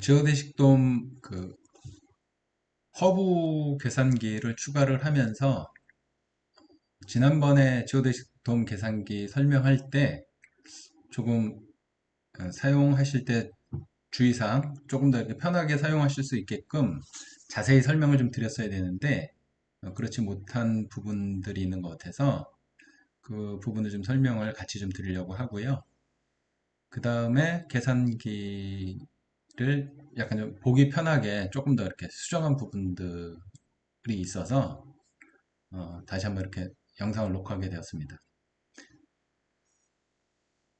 지오데식 돔 허브 계산기를 추가를 하면서 지난번에 지오데식 돔 계산기 설명할 때 조금 사용하실 때 주의사항 조금 더 이렇게 편하게 사용하실 수 있게끔 자세히 설명을 좀 드렸어야 되는데 그렇지 못한 부분들이 있는 것 같아서 그 부분을 좀 설명을 같이 좀 드리려고 하고요. 그 다음에 계산기를 약간 좀 보기 편하게 조금 더 이렇게 수정한 부분들이 있어서 다시 한번 이렇게 영상을 녹화하게 되었습니다.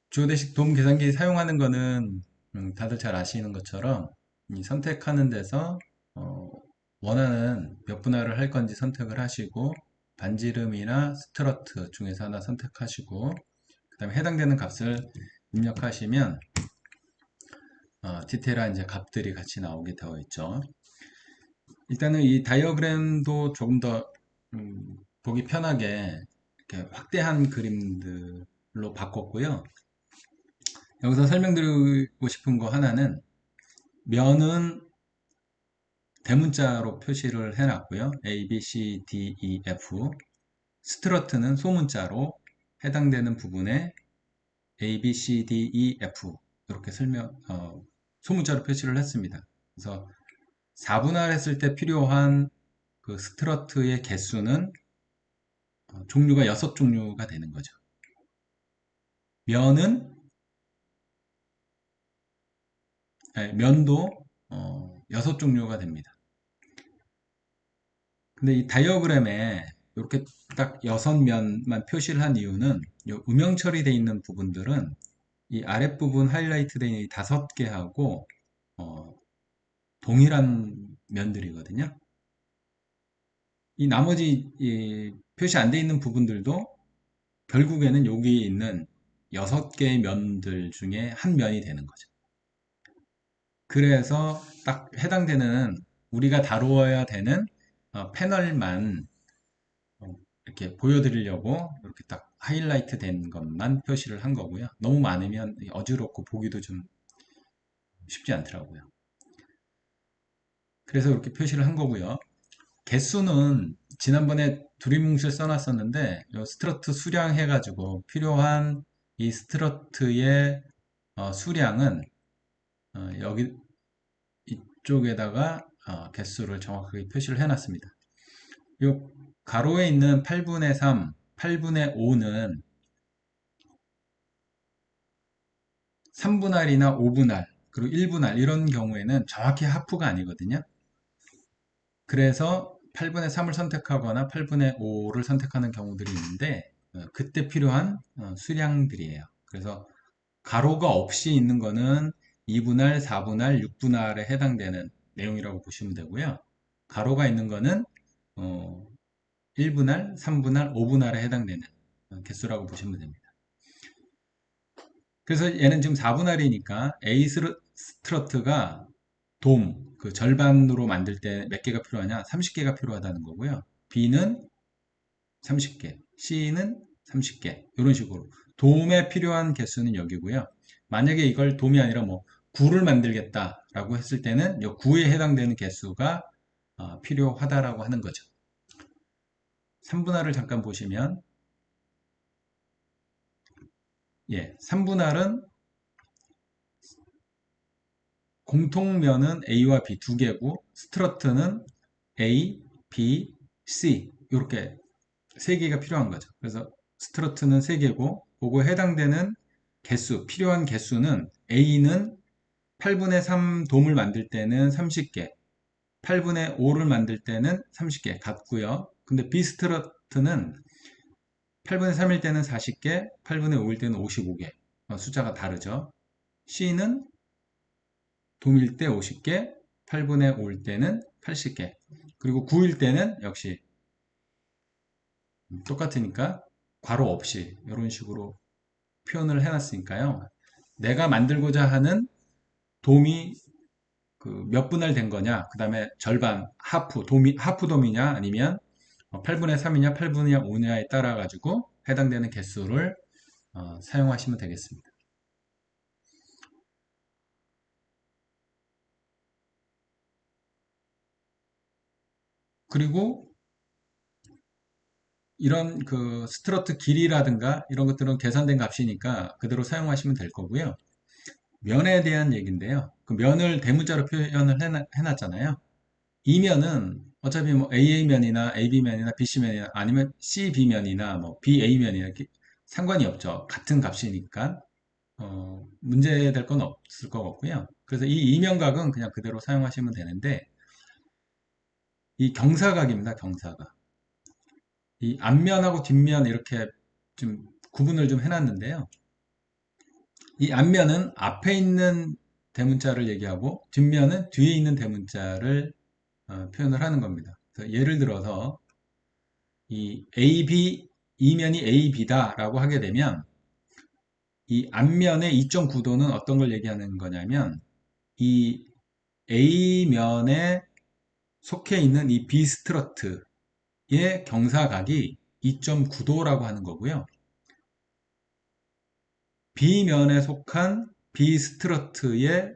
주요대식 도움 계산기 사용하는 거는 다들 잘 아시는 것처럼 이 선택하는 데서 어, 원하는 몇 분할을 할 건지 선택을 하시고 반지름이나 스트러트 중에서 하나 선택하시고 그 다음에 해당되는 값을 입력하시면 디테일한 이제 값들이 같이 나오게 되어 있죠. 일단은 이 다이어그램도 조금 더 보기 편하게 이렇게 확대한 그림들로 바꿨고요. 여기서 설명드리고 싶은 거 하나는 면은 대문자로 표시를 해놨고요. A, B, C, D, E, F 스트러트는 소문자로 해당되는 부분에 A, B, C, D, E, F 이렇게 소문자로 표시를 했습니다. 그래서 4분할 했을 때 필요한 그 스트러트의 개수는 종류가 6종류가 되는 거죠. 면은 면도 6종류가 됩니다. 근데 이 다이어그램에 이렇게 딱 6면만 표시를 한 이유는 요 음영 처리되어 있는 부분들은 이 아랫부분 하이라이트 되어 있는 5개하고 동일한 면들이거든요. 이 나머지 표시 안 되어 있는 부분들도 결국에는 여기 있는 6개의 면들 중에 한 면이 되는 거죠. 그래서 딱 해당되는 우리가 다루어야 되는 패널만 이렇게 보여드리려고 이렇게 딱 하이라이트 된 것만 표시를 한 거고요. 너무 많으면 어지럽고 보기도 좀 쉽지 않더라고요. 그래서 이렇게 표시를 한 거고요. 개수는 지난번에 두리뭉실 써놨었는데 스트러트 수량 해가지고 필요한 이 스트러트의 수량은 여기 이쪽에다가 개수를 정확하게 표시를 해놨습니다. 이 가로에 있는 8분의 3, 8분의 5는 3분할이나 5분할, 그리고 1분할 이런 경우에는 정확히 하프가 아니거든요. 그래서 8분의 3을 선택하거나 8분의 5를 선택하는 경우들이 있는데 그때 필요한 수량들이에요. 그래서 가로가 없이 있는 거는 2분할, 4분할, 6분할에 해당되는 내용이라고 보시면 되고요. 가로가 있는 거는 1분할, 3분할, 5분할에 해당되는 개수라고 보시면 됩니다. 그래서 얘는 지금 4분할이니까 A 스트러트가 그 절반으로 만들 때 몇 개가 필요하냐? 30개가 필요하다는 거고요. B는 30개, C는 30개, 이런 식으로. 돔에 필요한 개수는 여기고요. 만약에 이걸 돔이 아니라 뭐 9를 만들겠다라고 했을 때는 이 9에 해당되는 개수가 필요하다라고 하는 거죠. 3분할을 잠깐 보시면, 3분할은 공통면은 A와 B 두 개고 스트러트는 A, B, C 이렇게 세 개가 필요한 거죠. 그래서 스트러트는 세 개고 그거에 해당되는 개수, 필요한 개수는 A는 8분의 3 돔을 만들 때는 30개, 8분의 5를 만들 때는 30개 같고요. 근데 B 스트러트는 8분의 3일 때는 40개, 8분의 5일 때는 55개. 숫자가 다르죠. C는 돔일 때 50개, 8분의 5일 때는 80개, 그리고 9일 때는 역시 똑같으니까 괄호 없이 이런 식으로 표현을 해놨으니까요. 내가 만들고자 하는 돔이 몇 분할 된 거냐, 그 다음에 절반, 하프 돔이냐, 아니면 8분의 3이냐, 8분의 5냐에 따라 가지고 해당되는 개수를 사용하시면 되겠습니다. 그리고 이런 그 스트러트 길이라든가 이런 것들은 계산된 값이니까 그대로 사용하시면 될 거고요. 면에 대한 얘기인데요. 그 면을 대문자로 표현을 해놨잖아요. 이 면은 어차피 뭐 AA면이나 AB면이나 BC면이나 아니면 CB면이나 뭐 BA면이나 이렇게 상관이 없죠. 같은 값이니까 문제될 건 없을 것 같고요. 그래서 이 이면각은 그냥 그대로 사용하시면 되는데 이 경사각입니다. 경사각. 이 앞면하고 뒷면 이렇게 좀 구분을 좀 해놨는데요. 이 앞면은 앞에 있는 대문자를 얘기하고 뒷면은 뒤에 있는 대문자를 표현을 하는 겁니다. 그래서 예를 들어서 이 AB, 이면이 AB다라고 하게 되면 이 앞면의 2.9도는 어떤 걸 얘기하는 거냐면 이 A면에 속해 있는 이 B스트러트의 경사각이 2.9도라고 하는 거고요. B면에 속한 B스트러트의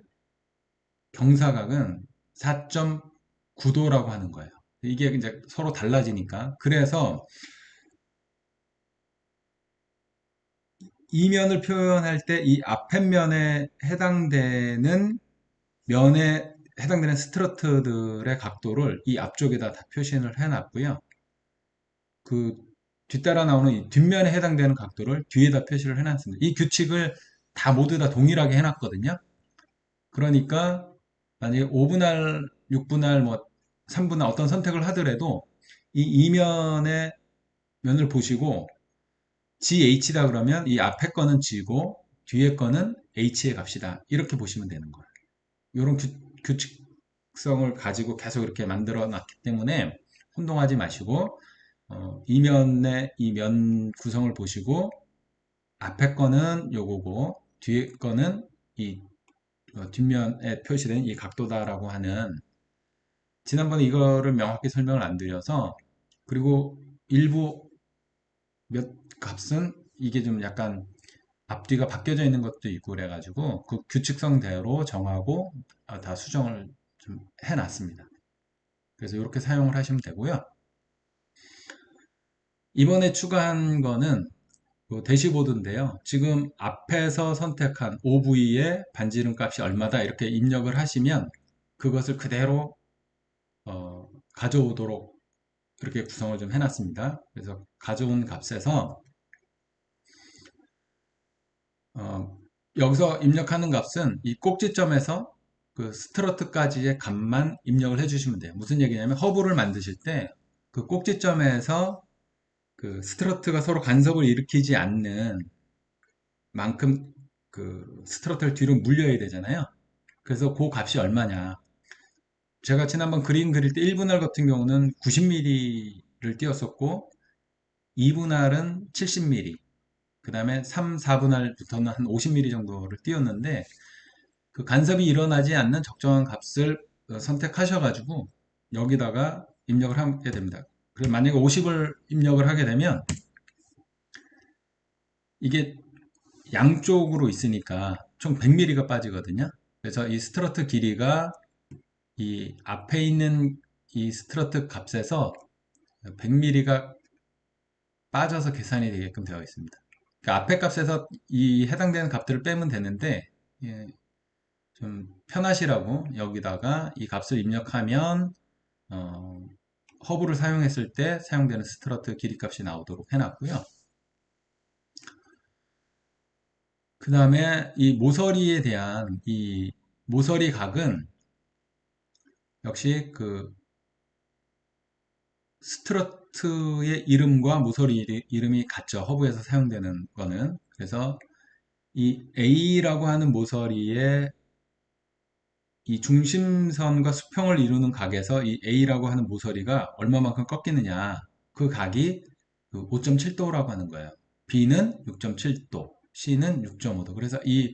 경사각은 4.9도라고 하는 거예요. 이게 이제 서로 달라지니까. 그래서 이면을 표현할 때 이 앞에 면에 해당되는 스트러트들의 각도를 이 앞쪽에다 다 표시를 해놨고요. 그 뒤따라 나오는 이 뒷면에 해당되는 각도를 뒤에다 표시를 해놨습니다. 이 규칙을 다 모두 다 동일하게 해놨거든요. 그러니까 만약에 5분할, 6분할, 뭐 3분할 어떤 선택을 하더라도 이 이면의 면을 보시고 GH다 그러면 이 앞에 거는 G고 뒤에 거는 H의 값이다. 이렇게 보시면 되는 거예요. 이런 규칙성을 가지고 계속 이렇게 만들어 놨기 때문에 혼동하지 마시고 이면의 이 면 구성을 보시고 앞에 거는 요거고 뒤에 거는 이 뒷면에 표시된 이 각도다라고 하는 지난번에 이거를 명확히 설명을 안 드려서 그리고 일부 몇 값은 이게 좀 약간 앞뒤가 바뀌어져 있는 것도 있고 그래가지고 그 규칙성대로 정하고 다 수정을 좀 해놨습니다. 그래서 이렇게 사용을 하시면 되고요. 이번에 추가한 거는 그 대시보드인데요. 지금 앞에서 선택한 OV의 반지름 값이 얼마다 이렇게 입력을 하시면 그것을 그대로 가져오도록 이렇게 구성을 좀 해놨습니다. 그래서 가져온 값에서 어, 여기서 입력하는 값은 이 꼭지점에서 그 스트러트까지의 값만 입력을 해주시면 돼요. 무슨 얘기냐면 허브를 만드실 때 그 꼭지점에서 그 스트러트가 서로 간섭을 일으키지 않는 만큼 그 스트러트를 뒤로 물려야 되잖아요. 그래서 그 값이 얼마냐. 제가 지난번 그림 그릴 때 1분할 같은 경우는 90mm를 띄웠었고 2분할은 70mm 그 다음에 3, 4분할부터는 한 50mm 정도를 띄웠는데 그 간섭이 일어나지 않는 적정한 값을 선택하셔가지고 여기다가 입력을 하게 됩니다. 그리고 만약에 50을 입력을 하게 되면 이게 양쪽으로 있으니까 총 100mm가 빠지거든요. 그래서 이 스트러트 길이가 이 앞에 있는 이 스트러트 값에서 100mm가 빠져서 계산이 되게끔 되어 있습니다. 그 앞에 값에서 이 해당되는 값들을 빼면 되는데 예, 좀 편하시라고 여기다가 이 값을 입력하면 어, 허브를 사용했을 때 사용되는 스트러트 길이 값이 나오도록 해놨고요. 그 다음에 이 모서리에 대한 이 모서리 각은 역시 그 스트러트의 이름과 모서리 이름이 같죠. 허브에서 사용되는 거는. 그래서 이 A라고 하는 모서리의 이 중심선과 수평을 이루는 각에서 이 A라고 하는 모서리가 얼마만큼 꺾이느냐. 그 각이 5.7도라고 하는 거예요. B는 6.7도, C는 6.5도. 그래서 이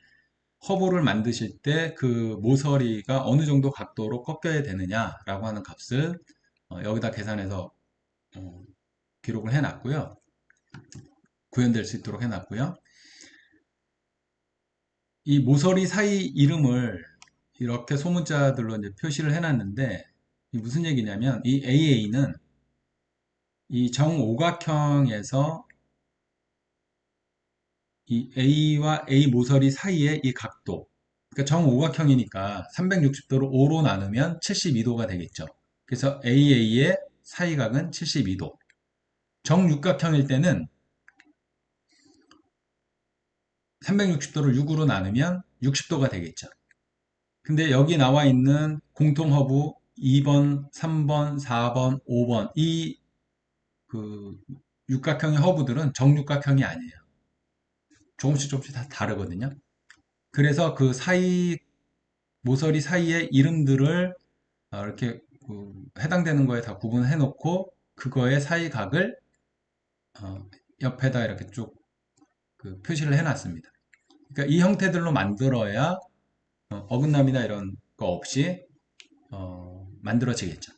허브를 만드실 때 그 모서리가 어느 정도 각도로 꺾여야 되느냐라고 하는 값을 여기다 계산해서 어, 기록을 해놨고요. 구현될 수 있도록 해놨고요. 이 모서리 사이 이름을 이렇게 소문자들로 이제 표시를 해놨는데 무슨 얘기냐면 이 AA는 이 정오각형에서 이 A와 A 모서리 사이의 이 각도, 그러니까 정오각형이니까 360도를 5로 나누면 72도가 되겠죠. 그래서 AA의 사이각은 72도. 정육각형일 때는 360도를 6으로 나누면 60도가 되겠죠. 근데 여기 나와 있는 공통허브 2번, 3번, 4번, 5번 이 그 육각형의 허브들은 정육각형이 아니에요. 조금씩 조금씩 다 다르거든요. 그래서 그 사이 모서리 사이의 이름들을 이렇게 해당되는 거에 다 구분해 놓고 그거의 사이각을 옆에다 이렇게 쭉 표시를 해 놨습니다. 그러니까 이 형태들로 만들어야 어긋남이나 이런 거 없이 만들어지겠죠.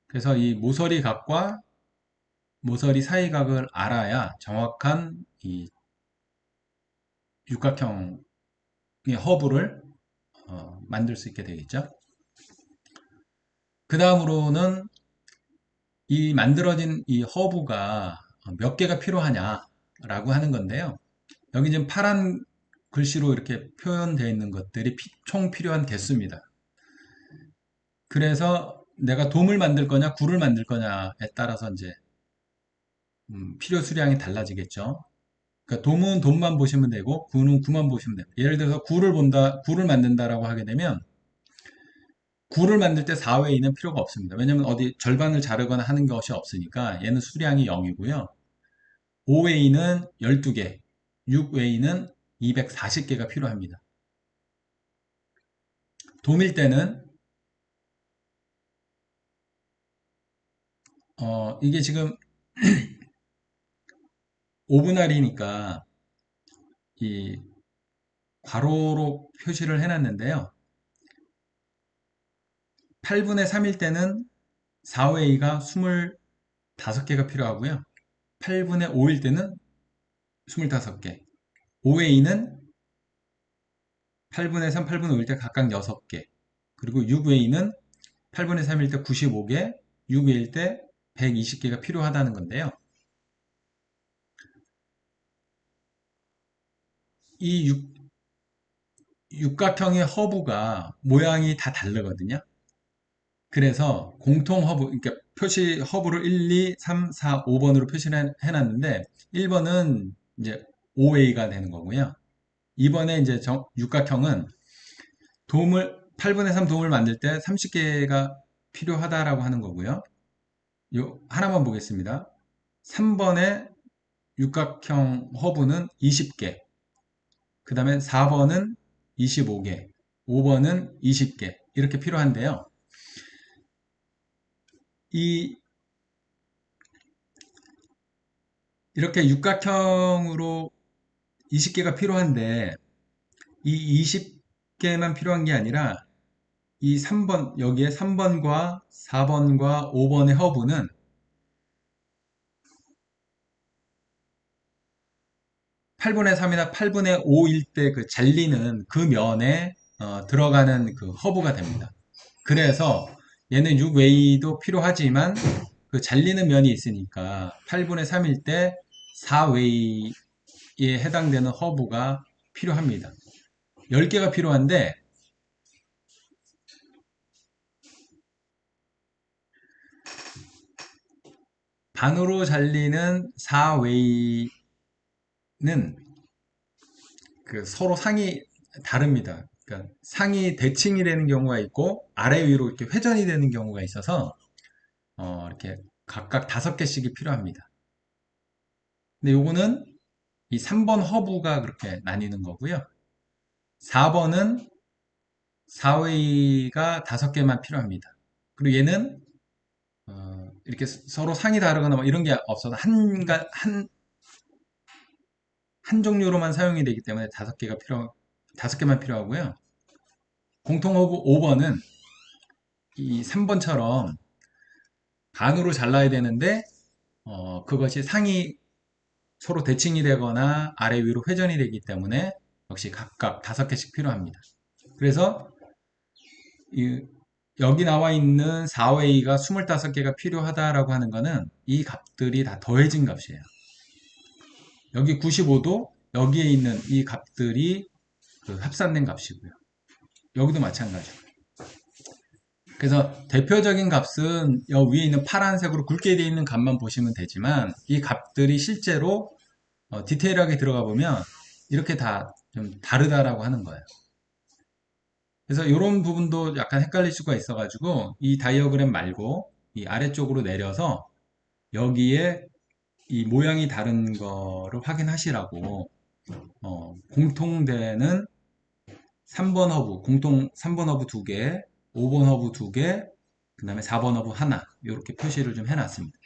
그래서 이 모서리 각과 모서리 사이각을 알아야 정확한 이 육각형의 허브를 만들 수 있게 되겠죠. 그 다음으로는 이 만들어진 이 허브가 몇 개가 필요하냐라고 하는 건데요. 여기 지금 파란 글씨로 이렇게 표현되어 있는 것들이 총 필요한 개수입니다. 그래서 내가 돔을 만들 거냐, 굴을 만들 거냐에 따라서 이제 필요 수량이 달라지겠죠. 그러니까 돔은 돔만 보시면 되고 굴은 굴만 보시면 돼요. 예를 들어서 굴을 만든다라고 하게 되면 굴을 만들 때 4웨이는 필요가 없습니다. 왜냐면 어디 절반을 자르거나 하는 것이 없으니까 얘는 수량이 0이고요. 5웨이는 12개, 6웨이는 240개가 필요합니다. 돔일 때는 이게 지금 5분할이니까 이 괄호로 표시를 해놨는데요. 8분의 3일 때는 4웨이가 25개가 필요하고요. 8분의 5일 때는 25개. 5웨이는 8분의 3, 8분의 5일 때 각각 6개. 그리고 6웨이는 8분의 3일 때 95개, 6웨이일 때 120개가 필요하다는 건데요. 이 육각형의 허브가 모양이 다 다르거든요. 그래서 공통 허브, 그러니까 표시 허브를 1, 2, 3, 4, 5번으로 표시를 해놨는데 1번은 이제 OA가 되는 거고요. 2번에 이제 육각형은 8분의 3 돔을 만들 때 30개가 필요하다라고 하는 거고요. 요 하나만 보겠습니다. 3번의 육각형 허브는 20개, 그 다음에 4번은 25개, 5번은 20개 이렇게 필요한데요. 이렇게 육각형으로 20개가 필요한데 이 20개만 필요한 게 아니라 이 3번 여기에 3번과 4번과 5번의 허브는 8분의 3이나 8분의 5일 때 그 잘리는 그 면에 들어가는 그 허브가 됩니다. 그래서 얘는 6웨이도 필요하지만 그 잘리는 면이 있으니까 8분의 3일 때 4웨이에 해당되는 허브가 필요합니다. 10개가 필요한데 반으로 잘리는 4웨이는 그 서로 상이 다릅니다. 그러니까 상이 대칭이 되는 경우가 있고 아래 위로 이렇게 회전이 되는 경우가 있어서 이렇게 각각 5개씩이 필요합니다. 근데 요거는 이 3번 허브가 그렇게 나뉘는 거고요. 4번은 4웨이가 5개만 필요합니다. 그리고 얘는 이렇게 서로 상이 다르거나 뭐 이런 게 없어서 한 종류로만 사용이 되기 때문에 5개만 필요하고요. 공통허브 5번은 이 3번처럼 반으로 잘라야 되는데 그것이 상이 서로 대칭이 되거나 아래 위로 회전이 되기 때문에 역시 각각 5개씩 필요합니다. 그래서 이 여기 나와 있는 4웨이가 25개가 필요하다라고 하는 거는 이 값들이 다 더해진 값이에요. 여기 95도 여기에 있는 이 값들이 그 합산된 값이고요. 여기도 마찬가지고. 그래서 대표적인 값은 여기 위에 있는 파란색으로 굵게 되어 있는 값만 보시면 되지만 이 값들이 실제로 디테일하게 들어가 보면 이렇게 다 좀 다르다라고 하는 거예요. 그래서 이런 부분도 약간 헷갈릴 수가 있어가지고 이 다이어그램 말고 이 아래쪽으로 내려서 여기에 이 모양이 다른 거를 확인하시라고 공통되는 3번 허브, 공통 3번 허브 2개, 5번 허브 2개, 그 다음에 4번 허브 하나 이렇게 표시를 좀 해놨습니다.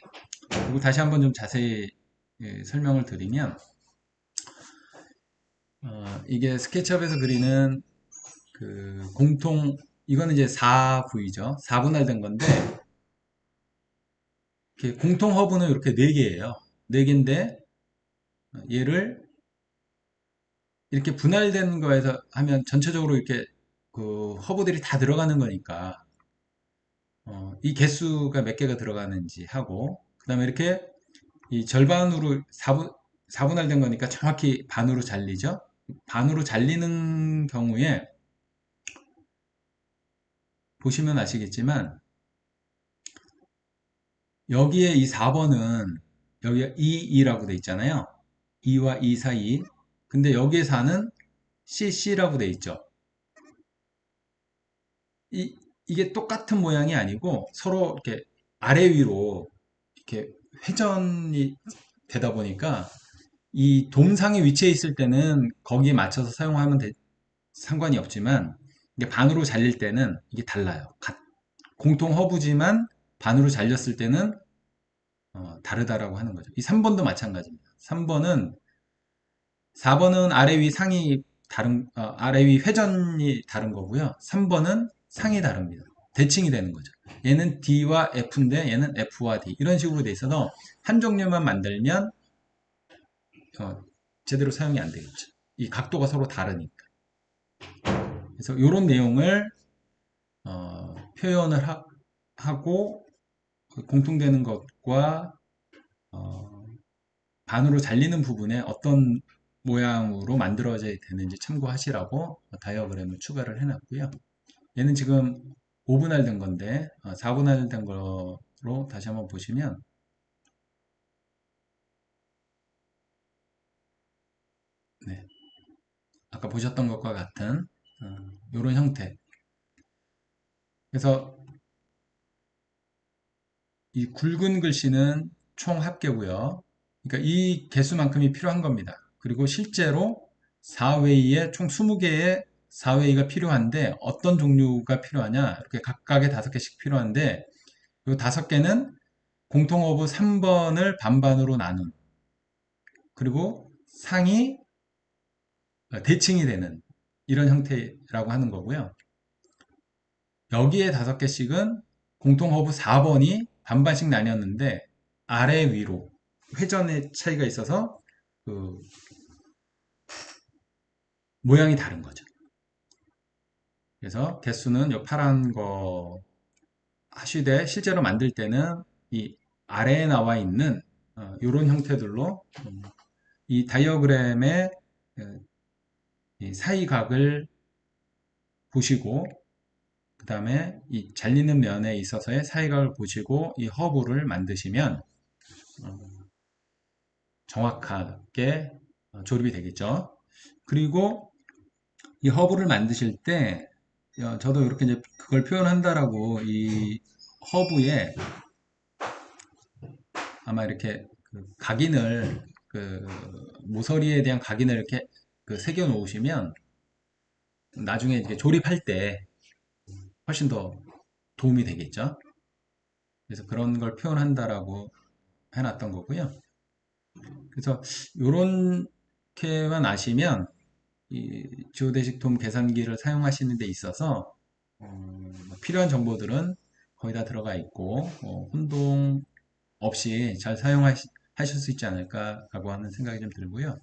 그리고 다시 한번 좀 자세히 설명을 드리면 이게 스케치업에서 그리는 그 공통 이거는 이제 4V죠. 4분할된 건데 이렇게 공통 허브는 이렇게 4개예요. 4개인데 얘를 이렇게 분할된 거에서 하면 전체적으로 이렇게 그 허브들이 다 들어가는 거니까 이 개수가 몇 개가 들어가는지 하고 그 다음에 이렇게 이 절반으로 4분할된 거니까 정확히 반으로 잘리죠. 반으로 잘리는 경우에 보시면 아시겠지만 여기에 이 4번은 여기가 2라고 돼 있잖아요. 2와 2 사이. 근데 여기에 4는 CC라고 돼 있죠. 이게 똑같은 모양이 아니고 서로 이렇게 아래 위로 이렇게 회전이 되다 보니까 이 동상의 위치에 있을 때는 거기에 맞춰서 사용하면 상관이 없지만 이게 반으로 잘릴 때는 이게 달라요. 공통 허브지만 반으로 잘렸을 때는 다르다라고 하는 거죠. 이 3번도 마찬가지입니다. 3번은 4번은 아래 위 상이 다른 아래 위 회전이 다른 거고요. 3번은 상이 다릅니다. 대칭이 되는 거죠. 얘는 D와 F인데 얘는 F와 D 이런 식으로 돼 있어서 한 종류만 만들면 제대로 사용이 안 되겠죠. 이 각도가 서로 다르니까. 그래서 이런 내용을 표현을 하고 공통되는 것과 반으로 잘리는 부분에 어떤 모양으로 만들어져야 되는지 참고하시라고 다이어그램을 추가를 해놨고요. 얘는 지금 5분할 된 건데 4분할 된 거로 다시 한번 보시면 네, 아까 보셨던 것과 같은 이런 형태. 그래서 이 굵은 글씨는 총 합계고요. 그러니까 이 개수만큼이 필요한 겁니다. 그리고 실제로 4웨이에 총 20개의 4웨이가 필요한데 어떤 종류가 필요하냐 이렇게 각각의 5개씩 필요한데 이 5개는 공통어부 3번을 반반으로 나눈 그리고 상이 대칭이 되는 이런 형태라고 하는 거고요. 여기에 5개씩은 공통허브 4번이 반반씩 나뉘었는데 아래 위로 회전의 차이가 있어서 그 모양이 다른 거죠. 그래서 개수는 이 파란 거 하시되 실제로 만들 때는 이 아래에 나와 있는 이런 형태들로 이 다이어그램의 이 사이각을 보시고 그 다음에 이 잘리는 면에 있어서의 사이각을 보시고 이 허브를 만드시면 어, 정확하게 조립이 되겠죠. 그리고 이 허브를 만드실 때 저도 이렇게 이제 그걸 표현한다라고 이 허브에 아마 이렇게 그 각인을 그 모서리에 대한 각인을 이렇게 그 새겨 놓으시면 나중에 이렇게 조립할 때 훨씬 더 도움이 되겠죠. 그래서 그런 걸 표현한다라고 해놨던 거고요. 그래서 요렇게만 아시면 이 지오데식 돔 계산기를 사용하시는 데 있어서 필요한 정보들은 거의 다 들어가 있고 혼동 없이 잘 사용하실 수 있지 않을까라고 하는 생각이 좀 들고요.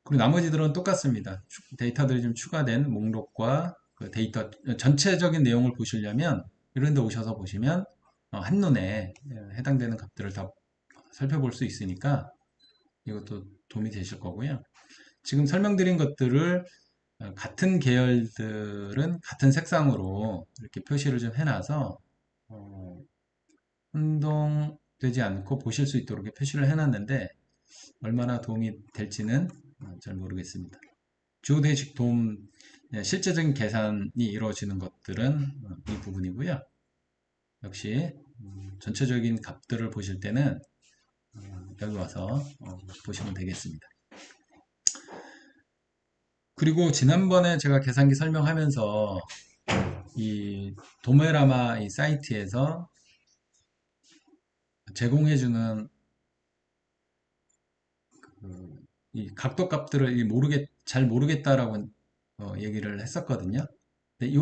그리고 나머지들은 똑같습니다. 데이터들이 좀 추가된 목록과 그 데이터 전체적인 내용을 보시려면 이런 데 오셔서 보시면 한눈에 해당되는 값들을 다 살펴볼 수 있으니까 이것도 도움이 되실 거고요. 지금 설명드린 것들을 같은 계열들은 같은 색상으로 이렇게 표시를 좀 해놔서 혼동되지 않고 보실 수 있도록 이렇게 표시를 해놨는데 얼마나 도움이 될지는 잘 모르겠습니다. 주어대식 도움, 실제적인 계산이 이루어지는 것들은 이 부분이고요. 역시 전체적인 값들을 보실 때는 여기 와서 보시면 되겠습니다. 그리고 지난번에 제가 계산기 설명하면서 이 도메라마 이 사이트에서 제공해주는 이 각도 값들을 잘 모르겠다라고 얘기를 했었거든요. 근데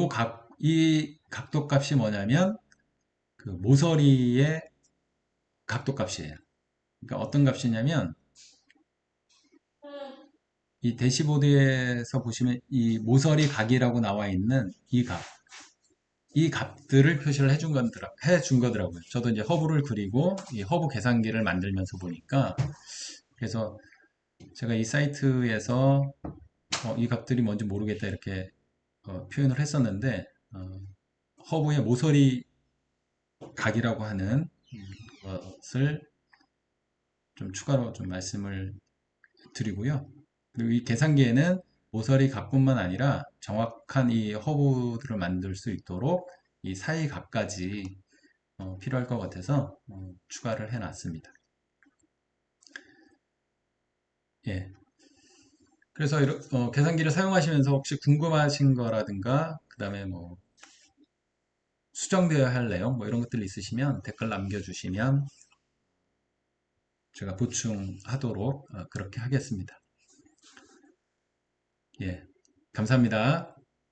이 각도 값이 뭐냐면 그 모서리의 각도 값이에요. 그러니까 어떤 값이냐면 이 대시보드에서 보시면 이 모서리 각이라고 나와 있는 이 값들을 표시를 해준 거더라고요. 저도 이제 허브를 그리고 이 허브 계산기를 만들면서 보니까 그래서 제가 이 사이트에서 이 값들이 뭔지 모르겠다 이렇게 표현을 했었는데 허브의 모서리 각이라고 하는 것을 좀 추가로 좀 말씀을 드리고요. 그리고 이 계산기에는 모서리 각뿐만 아니라 정확한 이 허브들을 만들 수 있도록 이 사이 각까지 필요할 것 같아서 추가를 해놨습니다. 예. 그래서 계산기를 사용하시면서 혹시 궁금하신 거라든가 그 다음에 뭐 수정되어야 할 내용 뭐 이런 것들 있으시면 댓글 남겨주시면 제가 보충하도록 그렇게 하겠습니다. 예. 감사합니다.